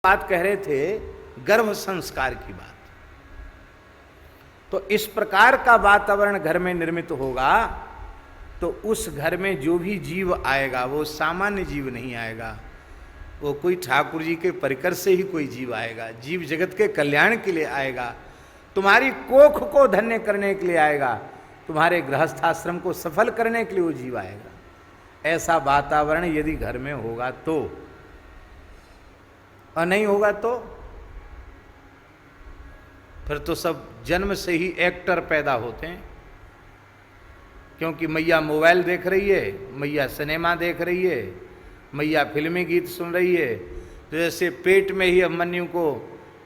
बात कह रहे थे गर्भ संस्कार की बात। तो इस प्रकार का वातावरण घर में निर्मित होगा तो उस घर में जो भी जीव आएगा वो सामान्य जीव नहीं आएगा, वो कोई ठाकुर जी के परिकर से ही कोई जीव आएगा, जीव जगत के कल्याण के लिए आएगा, तुम्हारी कोख को धन्य करने के लिए आएगा, तुम्हारे गृहस्थाश्रम को सफल करने के लिए वो जीव आएगा। ऐसा वातावरण यदि घर में होगा तो, और नहीं होगा तो फिर तो सब जन्म से ही एक्टर पैदा होते हैं। क्योंकि मैया मोबाइल देख रही है, मैया सिनेमा देख रही है, मैया फिल्मी गीत सुन रही है, तो जैसे पेट में ही अभिमन्यु को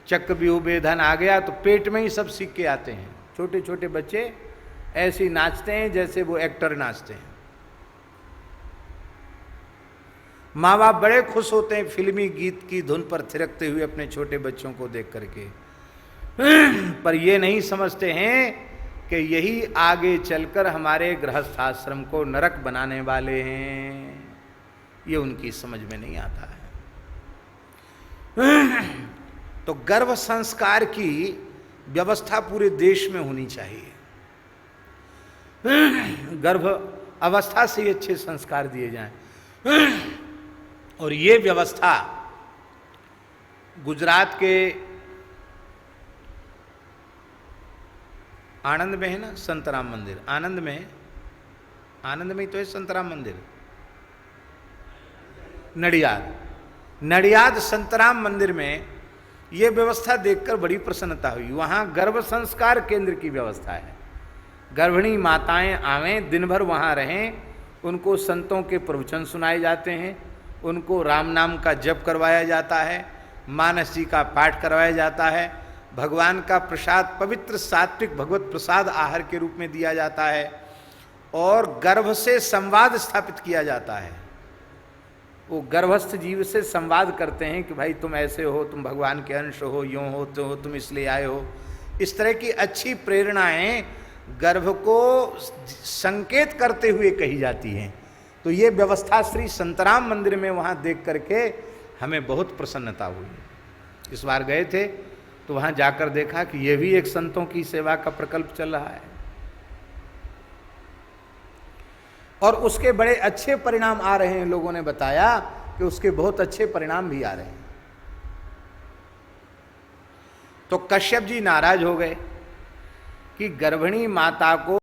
चक्रव्यूह भेदन आ गया तो पेट में ही सब सीख के आते हैं। छोटे छोटे बच्चे ऐसे ही नाचते हैं जैसे वो एक्टर नाचते हैं। माँ बाप बड़े खुश होते हैं फिल्मी गीत की धुन पर थिरकते हुए अपने छोटे बच्चों को देख करके, पर ये नहीं समझते हैं कि यही आगे चलकर हमारे गृहस्थाश्रम को नरक बनाने वाले हैं। ये उनकी समझ में नहीं आता है। तो गर्भ संस्कार की व्यवस्था पूरे देश में होनी चाहिए। गर्भ अवस्था से ही अच्छे संस्कार दिए जाएं। और ये व्यवस्था गुजरात के आनंद में है ना, संतराम मंदिर आनंद में है, आनंद में ही तो है संतराम मंदिर। नडियाद संतराम मंदिर में ये व्यवस्था देखकर बड़ी प्रसन्नता हुई। वहाँ गर्भ संस्कार केंद्र की व्यवस्था है। गर्भिणी माताएं आवें, दिन भर वहाँ रहें, उनको संतों के प्रवचन सुनाए जाते हैं, उनको राम नाम का जप करवाया जाता है, मानस जी का पाठ करवाया जाता है, भगवान का प्रसाद पवित्र सात्विक भगवत प्रसाद आहार के रूप में दिया जाता है, और गर्भ से संवाद स्थापित किया जाता है। वो गर्भस्थ जीव से संवाद करते हैं कि भाई तुम ऐसे हो, तुम भगवान के अंश हो, यूँ हो तो हो, तुम इसलिए आए हो। इस तरह की अच्छी प्रेरणाएं गर्भ को संकेत करते हुए कही जाती हैं। तो ये व्यवस्था श्री संतराम मंदिर में वहाँ देख करके हमें बहुत प्रसन्नता हुई। इस बार गए थे तो वहाँ जाकर देखा कि ये भी एक संतों की सेवा का प्रकल्प चल रहा है, और उसके बड़े अच्छे परिणाम आ रहे हैं। लोगों ने बताया कि उसके बहुत अच्छे परिणाम भी आ रहे हैं। तो कश्यप जी नाराज हो गए कि गर्भिणी माता को